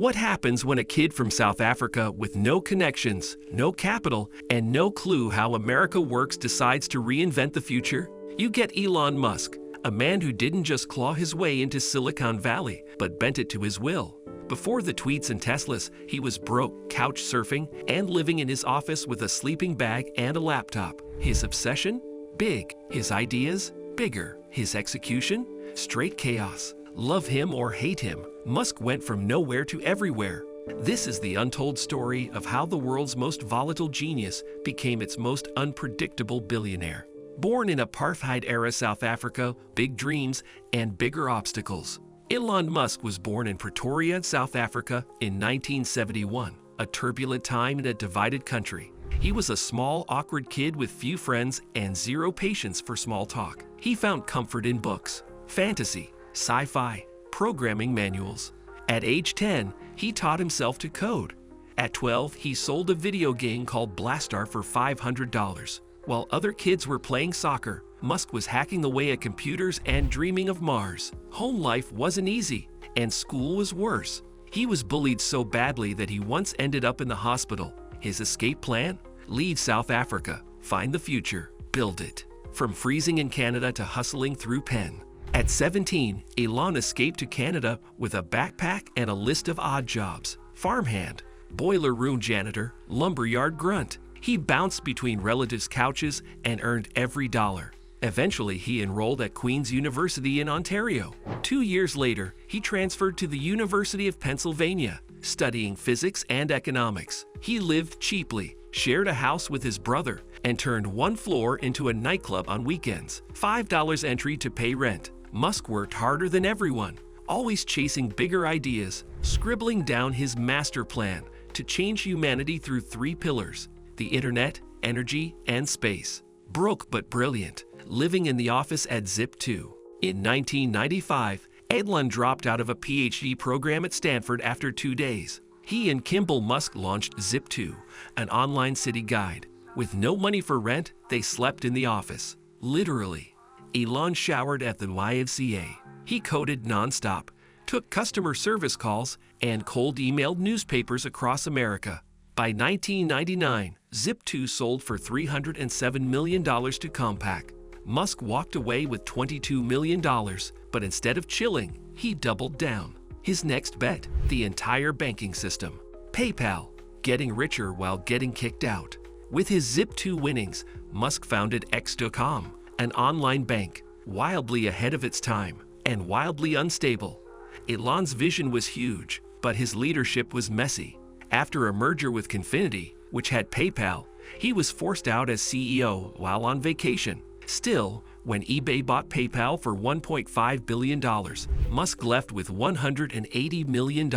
What happens when a kid from South Africa with no connections, no capital, and no clue how America works decides to reinvent the future? You get Elon Musk, a man who didn't just claw his way into Silicon Valley, but bent it to his will. Before the tweets and Teslas, he was broke, couch surfing, and living in his office with a sleeping bag and a laptop. His obsession? Big. His ideas? Bigger. His execution? Straight chaos. Love him or hate him, Musk went from nowhere to everywhere. This is the untold story of how the world's most volatile genius became its most unpredictable billionaire. Born in apartheid-era South Africa, big dreams and bigger obstacles. Elon Musk was born in Pretoria, South Africa in 1971, a turbulent time in a divided country. He was a small, awkward kid with few friends and zero patience for small talk. He found comfort in books, fantasy, sci-fi, programming manuals. At age 10, he taught himself to code. At 12, he sold a video game called Blastar for $500. While other kids were playing soccer, Musk was hacking away at computers and dreaming of Mars. Home life wasn't easy, and school was worse. He was bullied so badly that he once ended up in the hospital. His escape plan? Leave South Africa, find the future, build it. From freezing in Canada to hustling through pen. At 17, Elon escaped to Canada with a backpack and a list of odd jobs. Farmhand, boiler room janitor, lumberyard grunt. He bounced between relatives' couches and earned every dollar. Eventually, he enrolled at Queen's University in Ontario. 2 years later, he transferred to the University of Pennsylvania, studying physics and economics. He lived cheaply, shared a house with his brother, and turned one floor into a nightclub on weekends. $5 entry to pay rent. Musk worked harder than everyone, always chasing bigger ideas, scribbling down his master plan to change humanity through 3 pillars: the internet, energy, and space. Broke but brilliant, living in the office at Zip2. In 1995, Elon dropped out of a PhD program at Stanford after 2 days. He and Kimball Musk launched Zip2, an online city guide. With no money for rent, they slept in the office. Literally. Elon showered at the YMCA. He coded nonstop, took customer service calls, and cold emailed newspapers across America. By 1999, Zip2 sold for $307 million to Compaq. Musk walked away with $22 million, but instead of chilling, he doubled down. His next bet, the entire banking system. PayPal, getting richer while getting kicked out. With his Zip2 winnings, Musk founded X.com, an online bank, wildly ahead of its time and wildly unstable. Elon's vision was huge, but his leadership was messy. After a merger with Confinity, which had PayPal, he was forced out as CEO while on vacation. Still, when eBay bought PayPal for $1.5 billion, Musk left with $180 million.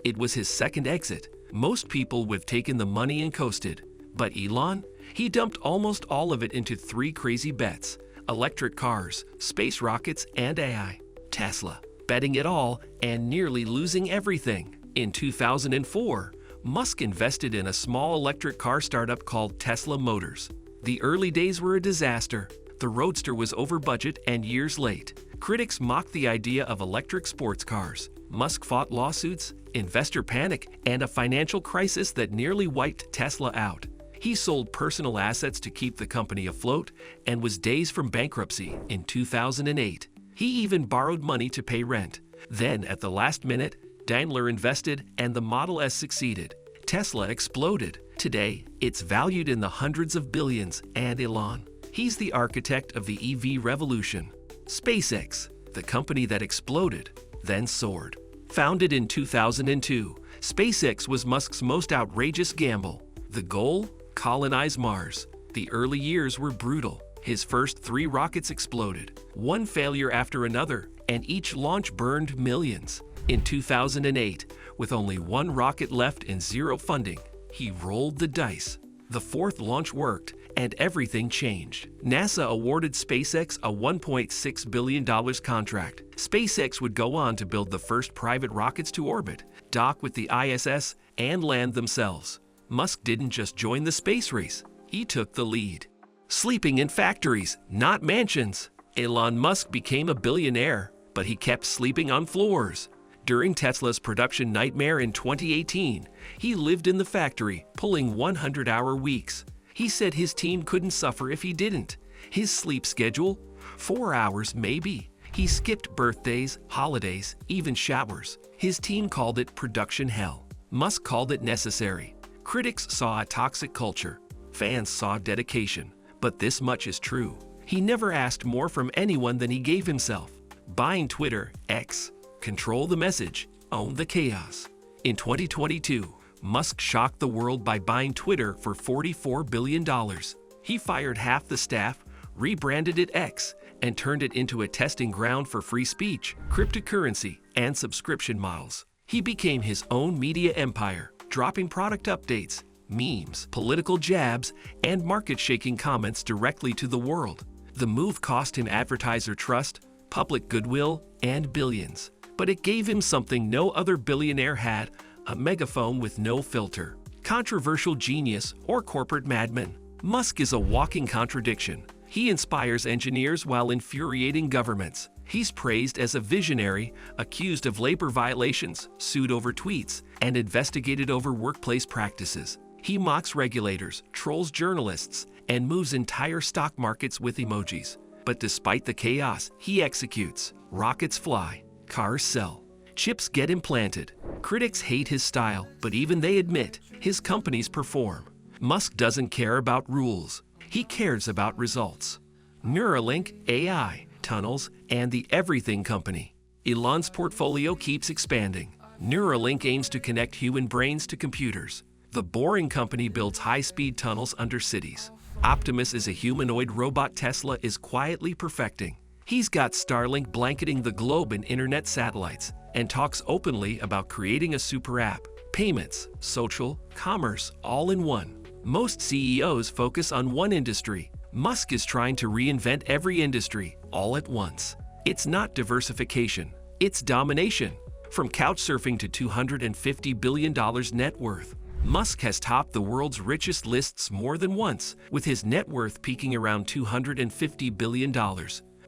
It was his second exit. Most people would have taken the money and coasted. But Elon? He dumped almost all of it into 3 crazy bets: electric cars, space rockets, and AI. Tesla, betting it all and nearly losing everything. In 2004, Musk invested in a small electric car startup called Tesla Motors. The early days were a disaster. The Roadster was over budget and years late. Critics mocked the idea of electric sports cars. Musk fought lawsuits, investor panic, and a financial crisis that nearly wiped Tesla out. He sold personal assets to keep the company afloat and was days from bankruptcy in 2008. He even borrowed money to pay rent. Then, at the last minute, Daimler invested and the Model S succeeded. Tesla exploded. Today, it's valued in the hundreds of billions, and Elon. He's the architect of the EV revolution. SpaceX, the company that exploded, then soared. Founded in 2002, SpaceX was Musk's most outrageous gamble. The goal? Colonize Mars. The early years were brutal. His first 3 rockets exploded, one failure after another, and each launch burned millions. In 2008, with only 1 rocket left and 0 funding, he rolled the dice. The 4th launch worked, and everything changed. NASA awarded SpaceX a $1.6 billion contract. SpaceX would go on to build the first private rockets to orbit, dock with the ISS, and land themselves. Musk didn't just join the space race, he took the lead. Sleeping in factories, not mansions. Elon Musk became a billionaire, but he kept sleeping on floors. During Tesla's production nightmare in 2018, he lived in the factory, pulling 100-hour weeks. He said his team couldn't suffer if he didn't. His sleep schedule? 4 hours maybe. He skipped birthdays, holidays, even showers. His team called it production hell. Musk called it necessary. Critics saw a toxic culture. Fans saw dedication. But this much is true. He never asked more from anyone than he gave himself. Buying Twitter, X. Control the message. Own the chaos. In 2022, Musk shocked the world by buying Twitter for $44 billion. He fired half the staff, rebranded it X, and turned it into a testing ground for free speech, cryptocurrency, and subscription models. He became his own media empire, dropping product updates, memes, political jabs, and market-shaking comments directly to the world. The move cost him advertiser trust, public goodwill, and billions. But it gave him something no other billionaire had: a megaphone with no filter. Controversial genius or corporate madman, Musk is a walking contradiction. He inspires engineers while infuriating governments. He's praised as a visionary, accused of labor violations, sued over tweets, and investigated over workplace practices. He mocks regulators, trolls journalists, and moves entire stock markets with emojis. But despite the chaos, he executes. Rockets fly, cars sell, chips get implanted. Critics hate his style, but even they admit his companies perform. Musk doesn't care about rules. He cares about results. Neuralink, AI, tunnels, and the Everything Company. Elon's portfolio keeps expanding. Neuralink aims to connect human brains to computers. The Boring Company builds high-speed tunnels under cities. Optimus is a humanoid robot Tesla is quietly perfecting. He's got Starlink blanketing the globe in internet satellites and talks openly about creating a super app. Payments, social, commerce, all in one. Most CEOs focus on one industry. Musk is trying to reinvent every industry, all at once. It's not diversification, it's domination. From couch surfing to $250 billion net worth, Musk has topped the world's richest lists more than once, with his net worth peaking around $250 billion.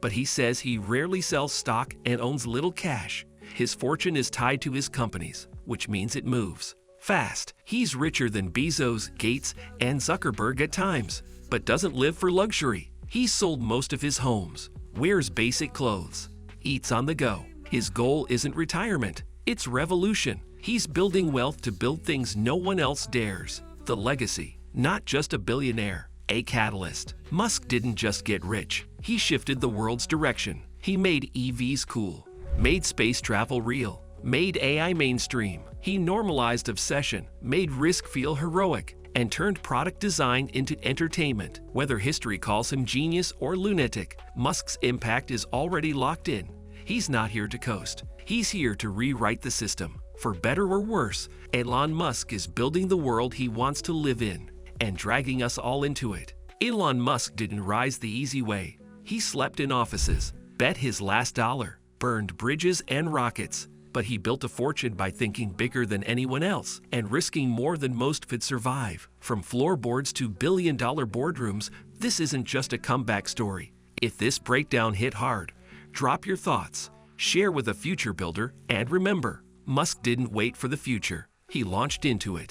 But he says he rarely sells stock and owns little cash. His fortune is tied to his companies, which means it moves fast. He's richer than Bezos, Gates, and Zuckerberg at times, but doesn't live for luxury. He's sold most of his homes, wears basic clothes, eats on the go. His goal isn't retirement, it's revolution. He's building wealth to build things no one else dares. The legacy, not just a billionaire, a catalyst. Musk didn't just get rich, he shifted the world's direction. He made EVs cool, made space travel real, made AI mainstream. He normalized obsession, made risk feel heroic, and turned product design into entertainment. Whether history calls him genius or lunatic, Musk's impact is already locked in. He's not here to coast. He's here to rewrite the system. For better or worse, Elon Musk is building the world he wants to live in and dragging us all into it. Elon Musk didn't rise the easy way. He slept in offices, bet his last dollar, burned bridges and rockets. But he built a fortune by thinking bigger than anyone else and risking more than most could survive. From floorboards to billion-dollar boardrooms, this isn't just a comeback story. If this breakdown hit hard, drop your thoughts, share with a future builder, and remember, Musk didn't wait for the future. He launched into it.